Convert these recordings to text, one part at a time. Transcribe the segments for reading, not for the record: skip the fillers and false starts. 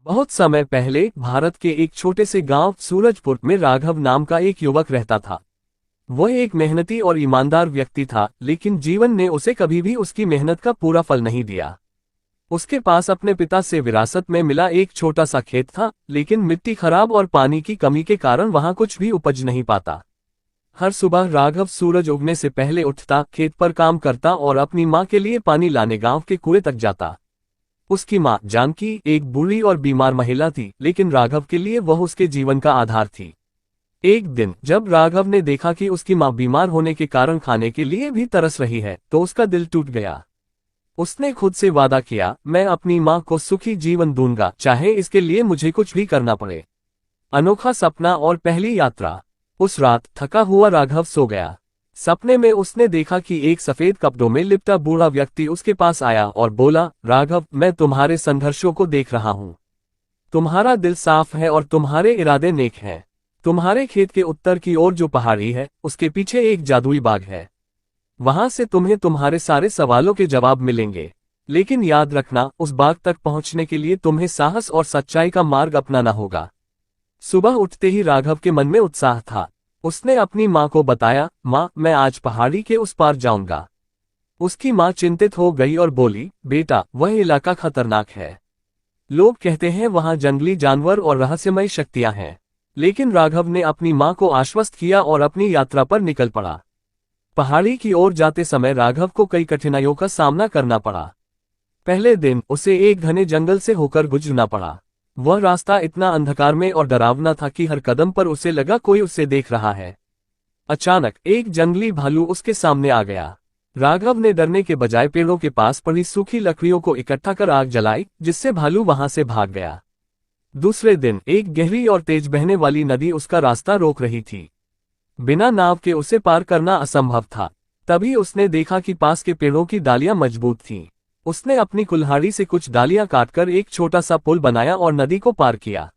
बहुत समय पहले भारत के एक छोटे से गांव सूरजपुर में राघव नाम का एक युवक रहता था। वह एक मेहनती और ईमानदार व्यक्ति था, लेकिन जीवन ने उसे कभी भी उसकी मेहनत का पूरा फल नहीं दिया। उसके पास अपने पिता से विरासत में मिला एक छोटा सा खेत था, लेकिन मिट्टी खराब और पानी की कमी के कारण वहां कुछ भी उपज नहीं पाता। हर सुबह राघव सूरज उगने से पहले उठता, खेत पर काम करता और अपनी माँ के लिए पानी लाने गांव के कुएं तक जाता। उसकी माँ जानकी एक बूढ़ी और बीमार महिला थी, लेकिन राघव के लिए वह उसके जीवन का आधार थी। एक दिन जब राघव ने देखा कि उसकी माँ बीमार होने के कारण खाने के लिए भी तरस रही है, तो उसका दिल टूट गया। उसने खुद से वादा किया, मैं अपनी माँ को सुखी जीवन दूंगा, चाहे इसके लिए मुझे कुछ भी करना पड़े। अनोखा सपना और पहली यात्रा। उस रात थका हुआ राघव सो गया। सपने में उसने देखा कि एक सफेद कपड़ों में लिपटा बूढ़ा व्यक्ति उसके पास आया और बोला, राघव, मैं तुम्हारे संघर्षों को देख रहा हूँ। तुम्हारा दिल साफ है और तुम्हारे इरादे नेक हैं। तुम्हारे खेत के उत्तर की ओर जो पहाड़ी है, उसके पीछे एक जादुई बाग है। वहां से तुम्हें तुम्हारे सारे सवालों के जवाब मिलेंगे। लेकिन याद रखना, उस बाग तक पहुंचने के लिए तुम्हें साहस और सच्चाई का मार्ग अपनाना होगा। सुबह उठते ही राघव के मन में उत्साह था। उसने अपनी माँ को बताया, माँ, मैं आज पहाड़ी के उस पार जाऊंगा। उसकी माँ चिंतित हो गई और बोली, बेटा, वह इलाका खतरनाक है। लोग कहते हैं वहां जंगली जानवर और रहस्यमय शक्तियां हैं। लेकिन राघव ने अपनी माँ को आश्वस्त किया और अपनी यात्रा पर निकल पड़ा। पहाड़ी की ओर जाते समय राघव को कई कठिनाइयों का सामना करना पड़ा। पहले दिन उसे एक घने जंगल से होकर गुजरना पड़ा। वह रास्ता इतना अंधकार में और डरावना था कि हर कदम पर उसे लगा कोई उसे देख रहा है। अचानक एक जंगली भालू उसके सामने आ गया। राघव ने डरने के बजाय पेड़ों के पास पड़ी सूखी लकड़ियों को इकट्ठा कर आग जलाई, जिससे भालू वहां से भाग गया। दूसरे दिन एक गहरी और तेज बहने वाली नदी उसका रास्ता रोक रही थी। बिना नाव के उसे पार करना असंभव था। तभी उसने देखा कि पास के पेड़ों की डालियां मजबूत थीं। उसने अपनी कुल्हाड़ी से कुछ डालियां काटकर एक छोटा सा पुल बनाया और नदी को पार किया।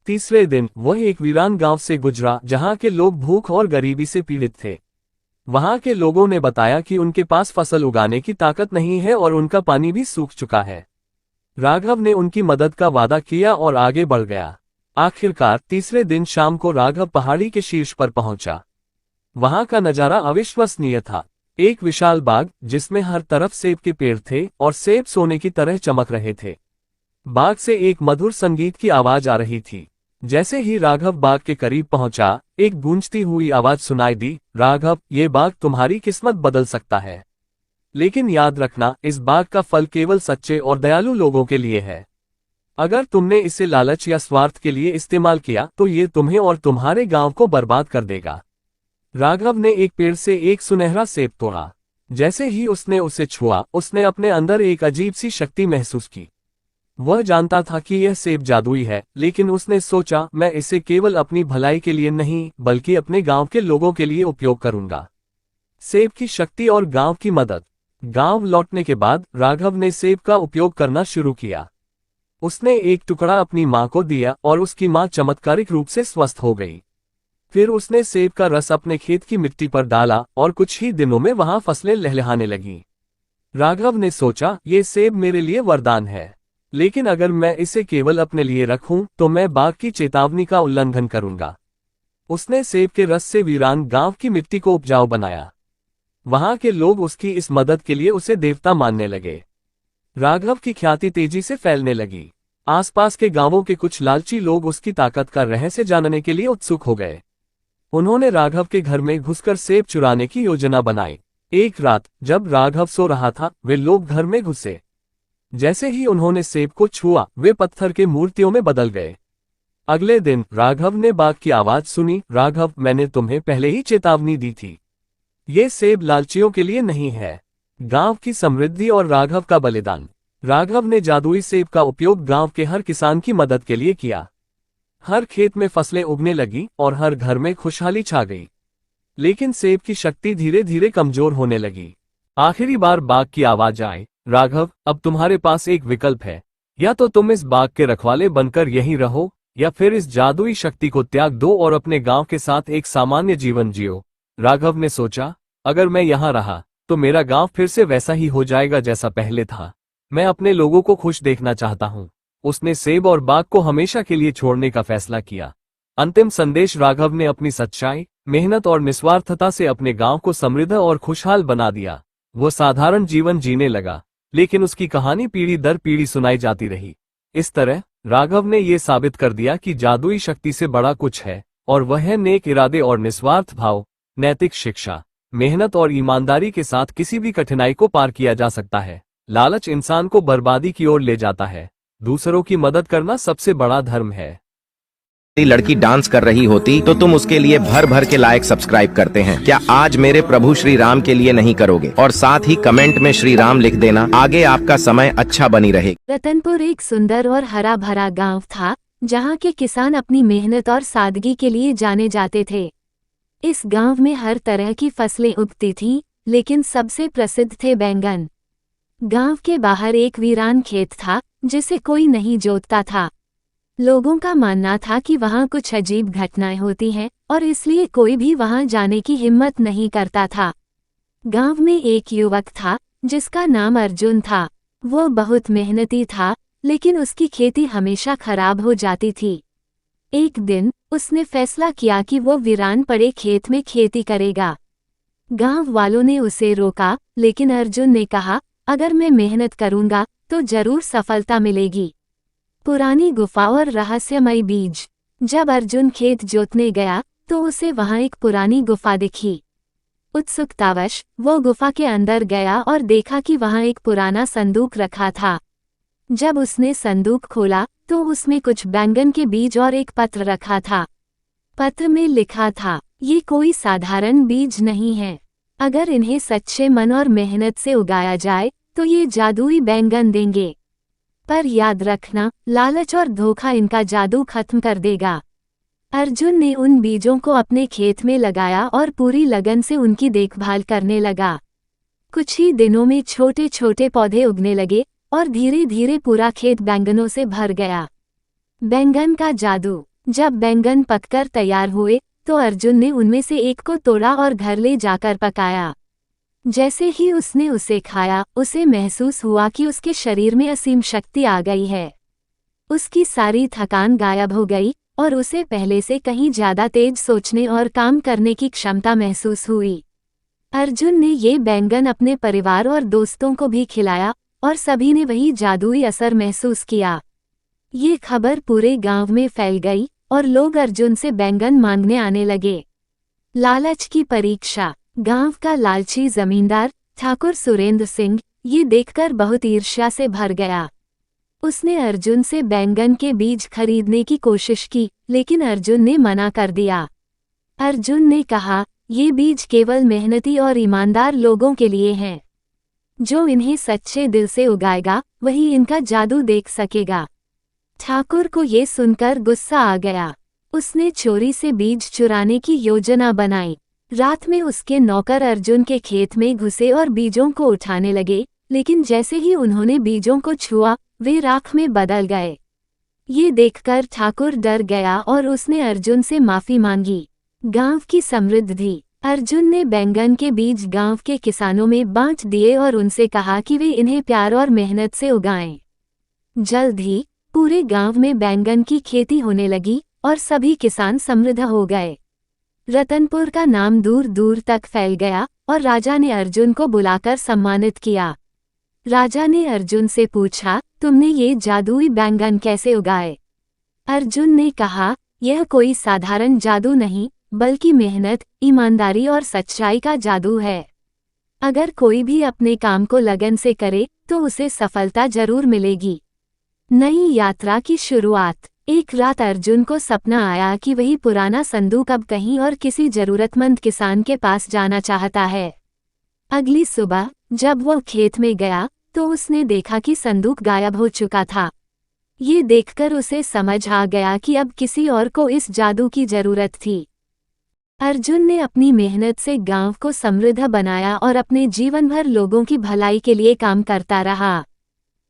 तीसरे दिन वह एक वीरान गांव से गुजरा, जहां के लोग भूख और गरीबी से पीड़ित थे। वहां के लोगों ने बताया कि उनके पास फसल उगाने की ताकत नहीं है और उनका पानी भी सूख चुका है। राघव ने उनकी मदद का वादा किया और आगे बढ़ गया। आखिरकार तीसरे दिन शाम को राघव पहाड़ी के शीर्ष पर पहुंचा। वहां का नजारा अविश्वसनीय था। एक विशाल बाग, जिसमें हर तरफ सेब के पेड़ थे और सेब सोने की तरह चमक रहे थे। बाग से एक मधुर संगीत की आवाज आ रही थी। जैसे ही राघव बाग के करीब पहुंचा, एक गूंजती हुई आवाज सुनाई दी, राघव, ये बाग तुम्हारी किस्मत बदल सकता है। लेकिन याद रखना, इस बाग का फल केवल सच्चे और दयालु लोगों के लिए है। अगर तुमने इसे लालच या स्वार्थ के लिए इस्तेमाल किया, तो ये तुम्हें और तुम्हारे गांव को बर्बाद कर देगा। राघव ने एक पेड़ से एक सुनहरा सेब तोड़ा। जैसे ही उसने उसे छुआ, उसने अपने अंदर एक अजीब सी शक्ति महसूस की। वह जानता था कि यह सेब जादुई है, लेकिन उसने सोचा, मैं इसे केवल अपनी भलाई के लिए नहीं, बल्कि अपने गांव के लोगों के लिए उपयोग करूंगा। सेब की शक्ति और गांव की मदद। गांव लौटने के बाद राघव ने सेब का उपयोग करना शुरू किया। उसने एक टुकड़ा अपनी मां को दिया और उसकी मां चमत्कारिक रूप से स्वस्थ हो गई। फिर उसने सेब का रस अपने खेत की मिट्टी पर डाला और कुछ ही दिनों में वहां फसलें लहलहाने लगीं। राघव ने सोचा, ये सेब मेरे लिए वरदान है, लेकिन अगर मैं इसे केवल अपने लिए रखूं, तो मैं बाग की चेतावनी का उल्लंघन करूंगा। उसने सेब के रस से वीरान गांव की मिट्टी को उपजाऊ बनाया। वहां के लोग उसकी इस मदद के लिए उसे देवता मानने लगे। राघव की ख्याति तेजी से फैलने लगी। आसपास के गांवों के कुछ लालची लोग उसकी ताकत का रहस्य जानने के लिए उत्सुक हो गए। उन्होंने राघव के घर में घुसकर सेब चुराने की योजना बनाई। एक रात जब राघव सो रहा था, वे लोग घर में घुसे। जैसे ही उन्होंने सेब को छुआ, वे पत्थर के मूर्तियों में बदल गए। अगले दिन राघव ने बाघ की आवाज सुनी, राघव, मैंने तुम्हें पहले ही चेतावनी दी थी। ये सेब लालचियों के लिए नहीं है। गांव की समृद्धि और राघव का बलिदान। राघव ने जादुई सेब का उपयोग गांव के हर किसान की मदद के लिए किया। हर खेत में फसलें उगने लगी और हर घर में खुशहाली छा गई। लेकिन सेब की शक्ति धीरे धीरे कमजोर होने लगी। आखिरी बार बाघ की आवाज आई, राघव, अब तुम्हारे पास एक विकल्प है। या तो तुम इस बाग के रखवाले बनकर यहीं रहो, या फिर इस जादुई शक्ति को त्याग दो और अपने गांव के साथ एक सामान्य जीवन जियो। राघव ने सोचा, अगर मैं यहाँ रहा तो मेरा गांव फिर से वैसा ही हो जाएगा जैसा पहले था। मैं अपने लोगों को खुश देखना चाहता हूँ। उसने सेब और बाग को हमेशा के लिए छोड़ने का फैसला किया। अंतिम संदेश, राघव ने अपनी सच्चाई, मेहनत और निस्वार्थता से अपने गांव को समृद्ध और खुशहाल बना दिया। वो साधारण जीवन जीने लगा, लेकिन उसकी कहानी पीढ़ी दर पीढ़ी सुनाई जाती रही। इस तरह राघव ने ये साबित कर दिया कि जादुई शक्ति से बड़ा कुछ है, और वह है नेक इरादे और निस्वार्थ भाव। नैतिक शिक्षा, मेहनत और ईमानदारी के साथ किसी भी कठिनाई को पार किया जा सकता है। लालच इंसान को बर्बादी की ओर ले जाता है। दूसरों की मदद करना सबसे बड़ा धर्म है। लड़की डांस कर रही होती तो तुम उसके लिए भर भर के लाइक सब्सक्राइब करते हैं। क्या आज मेरे प्रभु श्री राम के लिए नहीं करोगे? और साथ ही कमेंट में श्री राम लिख देना। आगे आपका समय अच्छा बनी रहे। रतनपुर एक सुंदर और हरा भरा गांव था, जहां के किसान अपनी मेहनत और सादगी के लिए जाने जाते थे। इस गांव में हर तरह की फसलें उगती थीं, लेकिन सबसे प्रसिद्ध थे बैंगन। गांव के बाहर एक वीरान खेत था, जिसे कोई नहीं जोतता था। लोगों का मानना था कि वहां कुछ अजीब घटनाएं होती हैं, और इसलिए कोई भी वहां जाने की हिम्मत नहीं करता था। गांव में एक युवक था, जिसका नाम अर्जुन था। वो बहुत मेहनती था, लेकिन उसकी खेती हमेशा खराब हो जाती थी। एक दिन उसने फैसला किया कि वो वीरान पड़े खेत में खेती करेगा। गांव वालों ने उसे रोका, लेकिन अर्जुन ने कहा, अगर मैं मेहनत करूंगा तो जरूर सफलता मिलेगी। पुरानी गुफा और रहस्यमय बीज। जब अर्जुन खेत जोतने गया तो उसे वहां एक पुरानी गुफा दिखी। उत्सुकतावश वो गुफा के अंदर गया और देखा कि वहां एक पुराना संदूक रखा था। जब उसने संदूक खोला तो उसमें कुछ बैंगन के बीज और एक पत्र रखा था। पत्र में लिखा था, ये कोई साधारण बीज नहीं है। अगर इन्हें सच्चे मन और मेहनत से उगाया जाए तो ये जादुई बैंगन देंगे। पर याद रखना, लालच और धोखा इनका जादू खत्म कर देगा। अर्जुन ने उन बीजों को अपने खेत में लगाया और पूरी लगन से उनकी देखभाल करने लगा। कुछ ही दिनों में छोटे छोटे पौधे उगने लगे और धीरे धीरे पूरा खेत बैंगनों से भर गया। बैंगन का जादू। जब बैंगन पककर तैयार हुए तो अर्जुन ने उनमें से एक को तोड़ा और घर ले जाकर पकाया। जैसे ही उसने उसे खाया, उसे महसूस हुआ कि उसके शरीर में असीम शक्ति आ गई है। उसकी सारी थकान गायब हो गई और उसे पहले से कहीं ज्यादा तेज सोचने और काम करने की क्षमता महसूस हुई। अर्जुन ने ये बैंगन अपने परिवार और दोस्तों को भी खिलाया और सभी ने वही जादुई असर महसूस किया। ये खबर पूरे गांव में फैल गई और लोग अर्जुन से बैंगन मांगने आने लगे। लालच की परीक्षा। गांव का लालची जमींदार ठाकुर सुरेंद्र सिंह ये देखकर बहुत ईर्ष्या से भर गया। उसने अर्जुन से बैंगन के बीज खरीदने की कोशिश की, लेकिन अर्जुन ने मना कर दिया। अर्जुन ने कहा, ये बीज केवल मेहनती और ईमानदार लोगों के लिए हैं। जो इन्हें सच्चे दिल से उगाएगा वही इनका जादू देख सकेगा। ठाकुर को ये सुनकर गुस्सा आ गया। उसने चोरी से बीज चुराने की योजना बनाई। रात में उसके नौकर अर्जुन के खेत में घुसे और बीजों को उठाने लगे, लेकिन जैसे ही उन्होंने बीजों को छुआ वे राख में बदल गए। ये देखकर ठाकुर डर गया और उसने अर्जुन से माफी मांगी। गांव की समृद्धि। अर्जुन ने बैंगन के बीज गांव के किसानों में बांट दिए और उनसे कहा कि वे इन्हें प्यार और मेहनत से उगाएं। जल्द ही पूरे गांव में बैंगन की खेती होने लगी और सभी किसान समृद्ध हो गए। रतनपुर का नाम दूर दूर तक फैल गया और राजा ने अर्जुन को बुलाकर सम्मानित किया। राजा ने अर्जुन से पूछा, तुमने ये जादुई बैंगन कैसे उगाए? अर्जुन ने कहा, यह कोई साधारण जादू नहीं, बल्कि मेहनत, ईमानदारी और सच्चाई का जादू है। अगर कोई भी अपने काम को लगन से करे तो उसे सफलता जरूर मिलेगी। नई यात्रा की शुरुआत। एक रात अर्जुन को सपना आया कि वही पुराना संदूक अब कहीं और किसी जरूरतमंद किसान के पास जाना चाहता है। अगली सुबह जब वो खेत में गया तो उसने देखा कि संदूक गायब हो चुका था। ये देखकर उसे समझ आ गया कि अब किसी और को इस जादू की जरूरत थी। अर्जुन ने अपनी मेहनत से गांव को समृद्ध बनाया और अपने जीवन भर लोगों की भलाई के लिए काम करता रहा।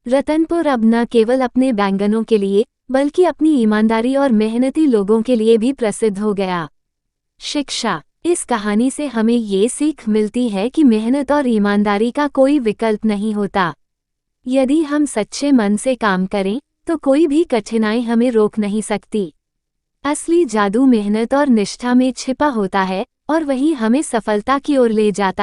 रतनपुर अब न केवल अपने बैंगनों के लिए बल्कि अपनी ईमानदारी और मेहनती लोगों के लिए भी प्रसिद्ध हो गया। शिक्षा। इस कहानी से हमें ये सीख मिलती है कि मेहनत और ईमानदारी का कोई विकल्प नहीं होता। यदि हम सच्चे मन से काम करें तो कोई भी कठिनाई हमें रोक नहीं सकती। असली जादू मेहनत और निष्ठा में छिपा होता है और वही हमें सफलता की ओर ले जाता